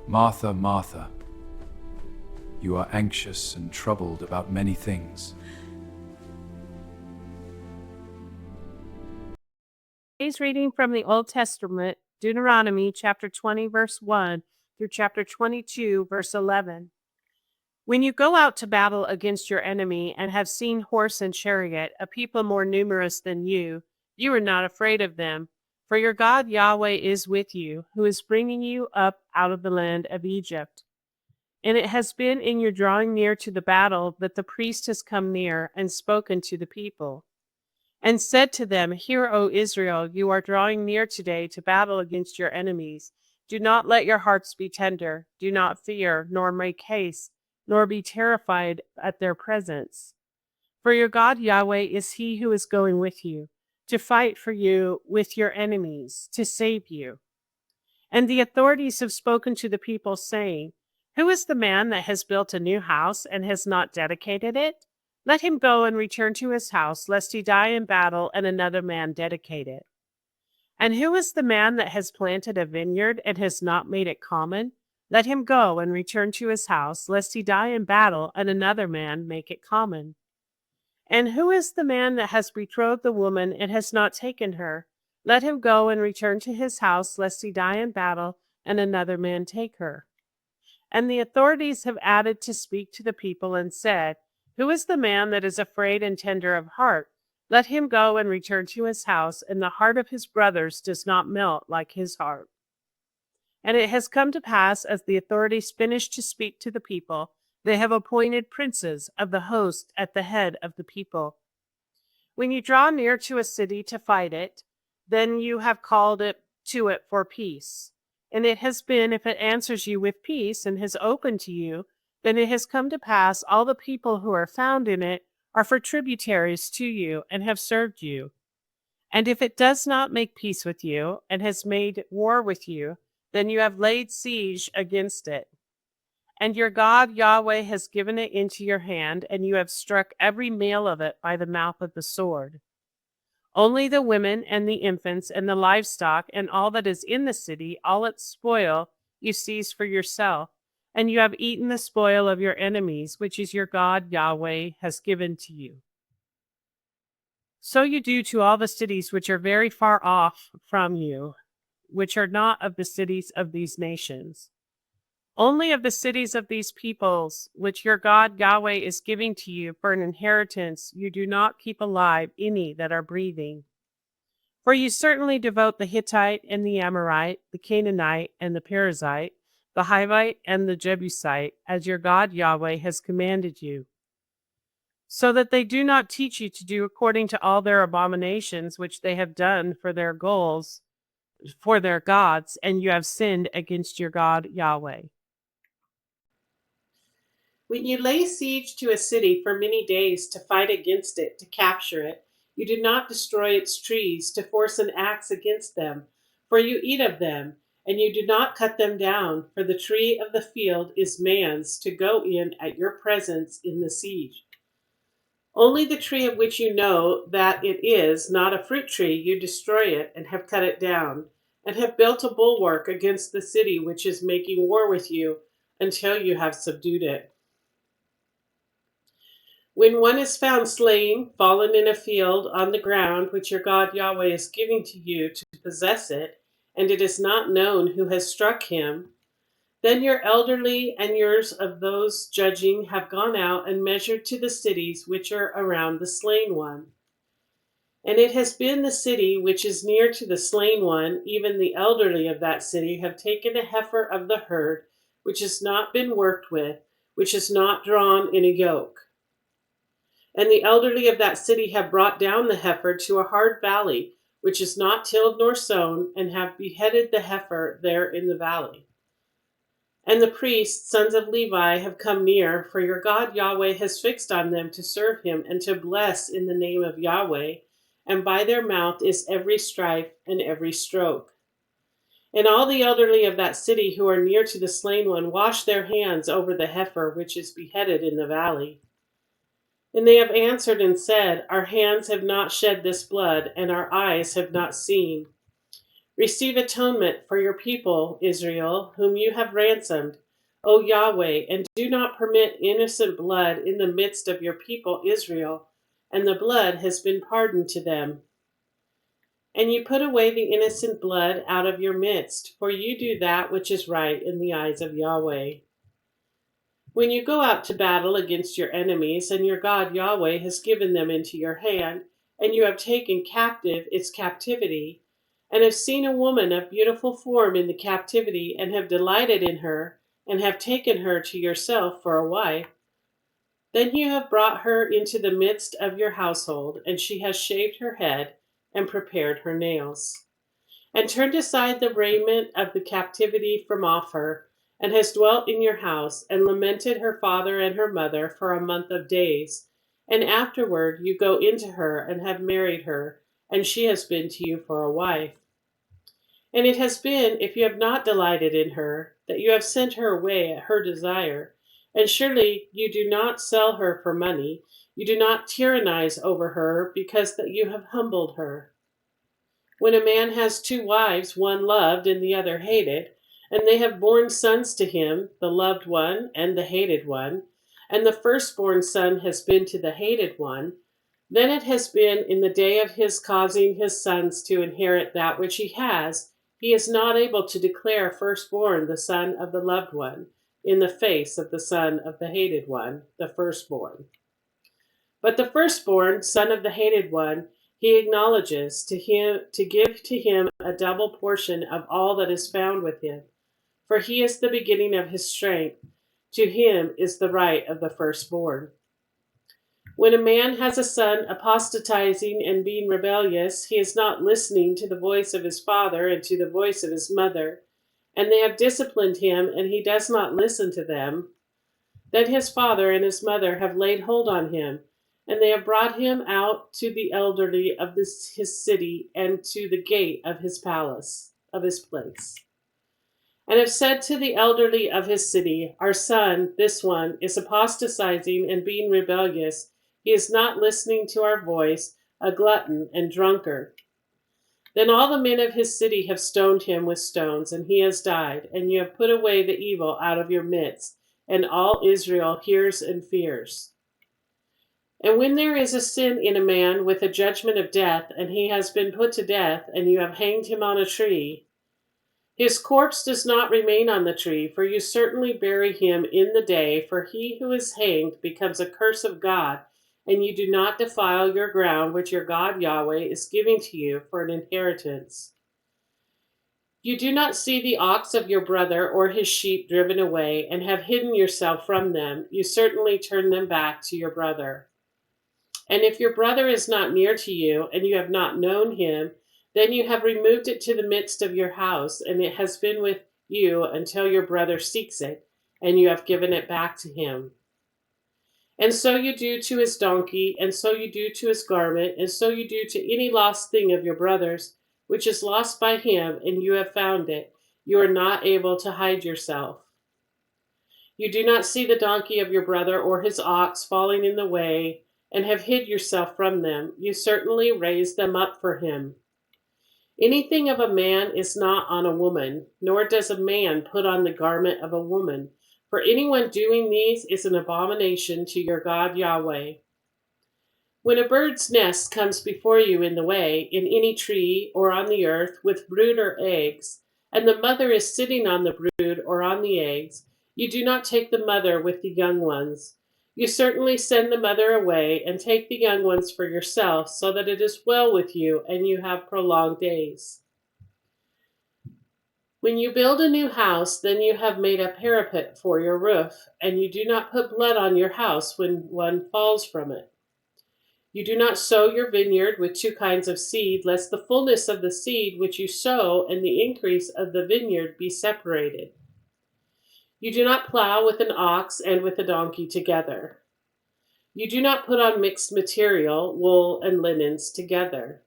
Martha, Martha, you are anxious and troubled about many things. Today's reading from the Old Testament, Deuteronomy chapter 20, verse 1 through chapter 22, verse 11. When you go out to battle against your enemy and have seen horse and chariot, a people more numerous than you are not afraid of them, for your God Yahweh is with you, who is bringing you up out of the land of Egypt. And it has been in your drawing near to the battle that the priest has come near and spoken to the people, and said to them, Hear, O Israel, you are drawing near today to battle against your enemies. Do not let your hearts be tender. Do not fear, nor make haste, nor be terrified at their presence. For your God Yahweh is he who is going with you, to fight for you with your enemies, to save you. And the authorities have spoken to the people, saying, Who is the man that has built a new house and has not dedicated it? Let him go and return to his house, lest he die in battle and another man dedicate it. And who is the man that has planted a vineyard and has not made it common? Let him go and return to his house, lest he die in battle and another man make it common. And who is the man that has betrothed the woman and has not taken her? Let him go and return to his house, lest he die in battle and another man take her. And the authorities have added to speak to the people and said, Who is the man that is afraid and tender of heart? Let him go and return to his house, and the heart of his brothers does not melt like his heart. And it has come to pass, as the authorities finished to speak to the people, they have appointed princes of the host at the head of the people. When you draw near to a city to fight it, then you have called it to it for peace. And it has been, if it answers you with peace and has opened to you, then it has come to pass all the people who are found in it are for tributaries to you and have served you. And if it does not make peace with you and has made war with you, then you have laid siege against it. And your God Yahweh has given it into your hand, and you have struck every male of it by the mouth of the sword. Only the women and the infants and the livestock and all that is in the city, all its spoil, you seize for yourself, and you have eaten the spoil of your enemies, which is your God Yahweh has given to you. So you do to all the cities which are very far off from you, which are not of the cities of these nations. Only of the cities of these peoples, which your God Yahweh is giving to you for an inheritance, you do not keep alive any that are breathing. For you certainly devote the Hittite and the Amorite, the Canaanite and the Perizzite, the Hivite and the Jebusite, as your God Yahweh has commanded you, so that they do not teach you to do according to all their abominations which they have done for their goals, for their gods, and you have sinned against your God Yahweh. When you lay siege to a city for many days to fight against it, to capture it, you do not destroy its trees to force an axe against them, for you eat of them, and you do not cut them down, for the tree of the field is man's to go in at your presence in the siege. Only the tree of which you know that it is not a fruit tree, you destroy it and have cut it down, and have built a bulwark against the city which is making war with you until you have subdued it. When one is found slain, fallen in a field on the ground which your God Yahweh is giving to you to possess it, and it is not known who has struck him, then your elderly and yours of those judging have gone out and measured to the cities which are around the slain one. And it has been the city which is near to the slain one, even the elderly of that city have taken a heifer of the herd, which has not been worked with, which is not drawn in a yoke. And the elderly of that city have brought down the heifer to a hard valley, which is not tilled nor sown, and have beheaded the heifer there in the valley. And the priests, sons of Levi, have come near, for your God Yahweh has fixed on them to serve him and to bless in the name of Yahweh, and by their mouth is every strife and every stroke. And all the elderly of that city who are near to the slain one wash their hands over the heifer which is beheaded in the valley. And they have answered and said, Our hands have not shed this blood, and our eyes have not seen. Receive atonement for your people, Israel, whom you have ransomed, O Yahweh, and do not permit innocent blood in the midst of your people, Israel, and the blood has been pardoned to them. And you put away the innocent blood out of your midst, for you do that which is right in the eyes of Yahweh. When you go out to battle against your enemies, and your God Yahweh has given them into your hand, and you have taken captive its captivity, and have seen a woman of beautiful form in the captivity, and have delighted in her, and have taken her to yourself for a wife, then you have brought her into the midst of your household, and she has shaved her head and prepared her nails, and turned aside the raiment of the captivity from off her, and has dwelt in your house, and lamented her father and her mother for a month of days. And afterward you go into her and have married her, and she has been to you for a wife. And it has been, if you have not delighted in her, that you have sent her away at her desire. And surely you do not sell her for money, you do not tyrannize over her, because that you have humbled her. When a man has two wives, one loved and the other hated, and they have borne sons to him, the loved one and the hated one, and the firstborn son has been to the hated one, then it has been in the day of his causing his sons to inherit that which he is not able to declare firstborn the son of the loved one in the face of the son of the hated one, the firstborn. But the firstborn, son of the hated one, he acknowledges to give to him a double portion of all that is found with him. For he is the beginning of his strength. To him is the right of the firstborn. When a man has a son apostatizing and being rebellious, he is not listening to the voice of his father and to the voice of his mother, and they have disciplined him, and he does not listen to them. Then his father and his mother have laid hold on him, and they have brought him out to the elderly of his city and to the gate of his place, and have said to the elderly of his city, Our son, this one, is apostatizing and being rebellious. He is not listening to our voice, a glutton and drunkard. Then all the men of his city have stoned him with stones, and he has died, and you have put away the evil out of your midst, and all Israel hears and fears. And when there is a sin in a man with a judgment of death, and he has been put to death, and you have hanged him on a tree, his corpse does not remain on the tree, for you certainly bury him in the day, for he who is hanged becomes a curse of God, and you do not defile your ground which your God Yahweh is giving to you for an inheritance. You do not see the ox of your brother or his sheep driven away, and have hidden yourself from them. You certainly turn them back to your brother. And if your brother is not near to you, and you have not known him, then you have removed it to the midst of your house, and it has been with you until your brother seeks it, and you have given it back to him. And so you do to his donkey, and so you do to his garment, and so you do to any lost thing of your brother's, which is lost by him, and you have found it. You are not able to hide yourself. You do not see the donkey of your brother or his ox falling in the way, and have hid yourself from them. You certainly raise them up for him. Anything of a man is not on a woman, nor does a man put on the garment of a woman. For anyone doing these is an abomination to your God Yahweh. When a bird's nest comes before you in the way, in any tree or on the earth, with brood or eggs, and the mother is sitting on the brood or on the eggs, you do not take the mother with the young ones. You certainly send the mother away and take the young ones for yourself, so that it is well with you and you have prolonged days. When you build a new house, then you have made a parapet for your roof, and you do not put blood on your house when one falls from it. You do not sow your vineyard with two kinds of seed, lest the fullness of the seed which you sow and the increase of the vineyard be separated. You do not plow with an ox and with a donkey together. You do not put on mixed material, wool and linens together.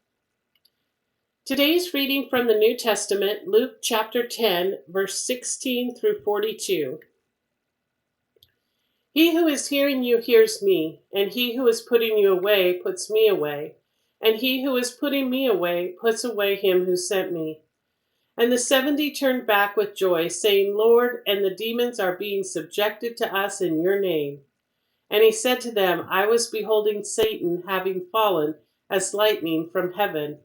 Today's reading from the New Testament, Luke chapter 10, verse 16 through 42. He who is hearing you hears me, and he who is putting you away puts me away, and he who is putting me away puts away him who sent me. And the 70 turned back with joy, saying, Lord, and the demons are being subjected to us in your name. And he said to them, I was beholding Satan having fallen as lightning from heaven.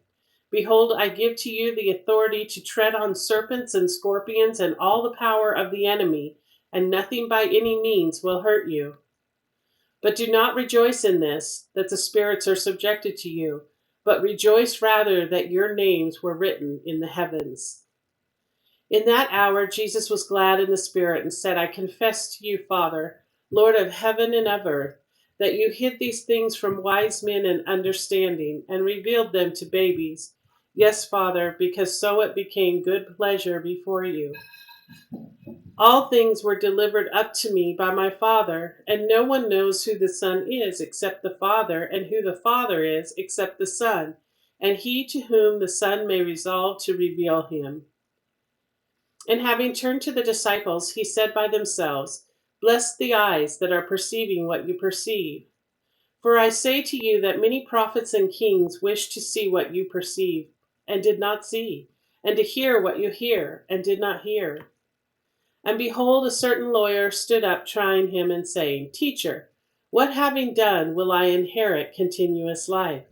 Behold, I give to you the authority to tread on serpents and scorpions and all the power of the enemy, and nothing by any means will hurt you. But do not rejoice in this, that the spirits are subjected to you, but rejoice rather that your names were written in the heavens. In that hour Jesus was glad in the spirit and said, I confess to you, Father, Lord of heaven and of earth, that you hid these things from wise men and understanding and revealed them to babies. Yes, Father, because so it became good pleasure before you. All things were delivered up to me by my Father, and no one knows who the Son is except the Father, and who the Father is except the Son, and he to whom the Son may resolve to reveal him. And having turned to the disciples, he said by themselves, Bless the eyes that are perceiving what you perceive. For I say to you that many prophets and kings wished to see what you perceive, and did not see, and to hear what you hear, and did not hear. And behold, a certain lawyer stood up, trying him, and saying, Teacher, what having done will I inherit continuous life?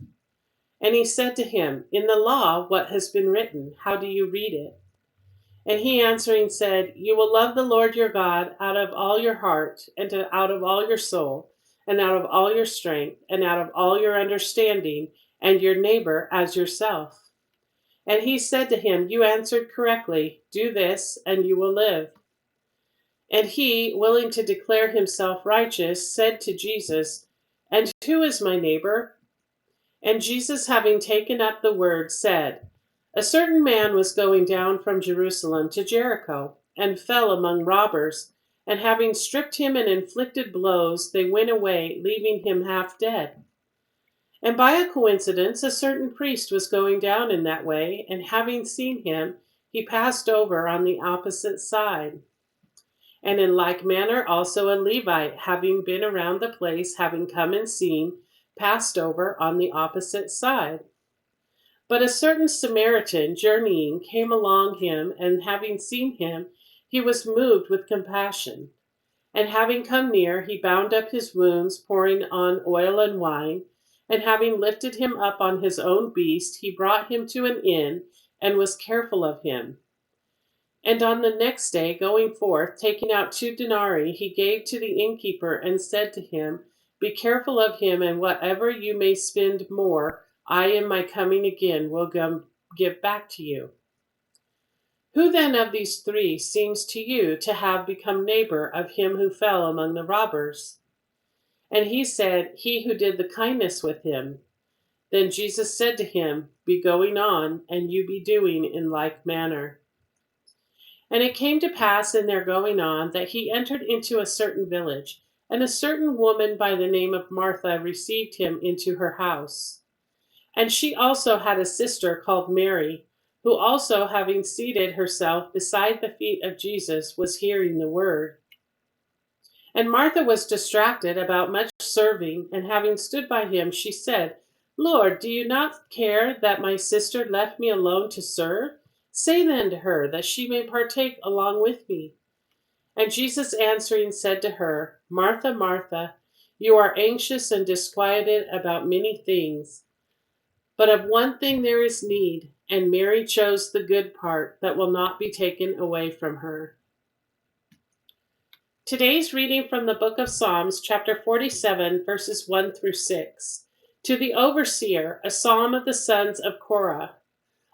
And he said to him, In the law, what has been written? How do you read it? And he answering said, You will love the Lord your God out of all your heart, and out of all your soul, and out of all your strength, and out of all your understanding, and your neighbor as yourself. And he said to him, You answered correctly. Do this, and you will live. And he, willing to declare himself righteous, said to Jesus, And who is my neighbor? And Jesus, having taken up the word, said, A certain man was going down from Jerusalem to Jericho, and fell among robbers, and having stripped him and inflicted blows, they went away, leaving him half dead. And by a coincidence, a certain priest was going down in that way, and having seen him, he passed over on the opposite side. And in like manner also a Levite, having been around the place, having come and seen, passed over on the opposite side. But a certain Samaritan journeying came along him, and having seen him, he was moved with compassion. And having come near, he bound up his wounds, pouring on oil and wine, and having lifted him up on his own beast, he brought him to an inn, and was careful of him. And on the next day, going forth, taking out 2 denarii, he gave to the innkeeper, and said to him, Be careful of him, and whatever you may spend more, I in my coming again will give back to you. Who then of these 3 seems to you to have become neighbor of him who fell among the robbers? And he said, He who did the kindness with him. Then Jesus said to him, Be going on, and you be doing in like manner. And it came to pass in their going on that he entered into a certain village, and a certain woman by the name of Martha received him into her house. And she also had a sister called Mary, who also, having seated herself beside the feet of Jesus, was hearing the word. And Martha was distracted about much serving, and having stood by him, she said, Lord, do you not care that my sister left me alone to serve? Say then to her, that she may partake along with me. And Jesus answering said to her, Martha, Martha, you are anxious and disquieted about many things, but of one thing there is need, and Mary chose the good part that will not be taken away from her. Today's reading from the book of Psalms, chapter 47, verses 1 through 6. To the overseer, a psalm of the sons of Korah.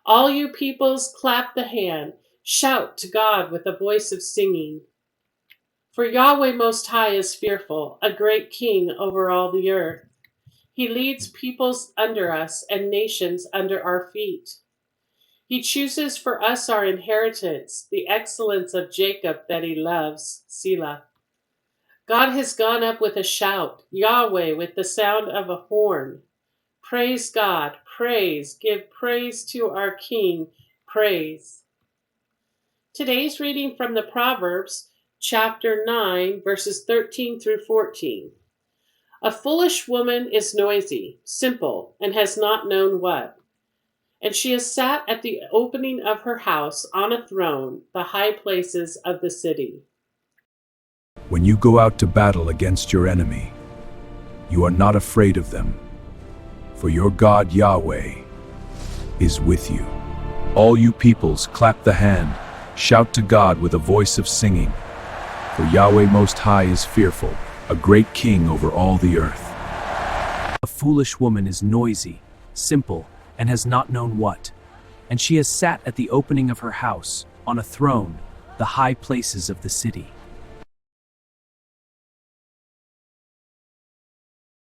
All you peoples, clap the hand, shout to God with a voice of singing. For Yahweh Most High is fearful, a great king over all the earth. He leads peoples under us and nations under our feet. He chooses for us our inheritance, the excellence of Jacob that he loves, Selah. God has gone up with a shout, Yahweh with the sound of a horn. Praise God, praise, give praise to our King, praise. Today's reading from the Proverbs, chapter 9, verses 13 through 14. A foolish woman is noisy, simple, and has not known what. And she has sat at the opening of her house on a throne, the high places of the city. When you go out to battle against your enemy, you are not afraid of them, for your God Yahweh is with you. All you peoples, clap the hand, shout to God with a voice of singing, for Yahweh Most High is fearful, a great king over all the earth. A foolish woman is noisy, simple, and has not known what. And she has sat at the opening of her house, on a throne, the high places of the city.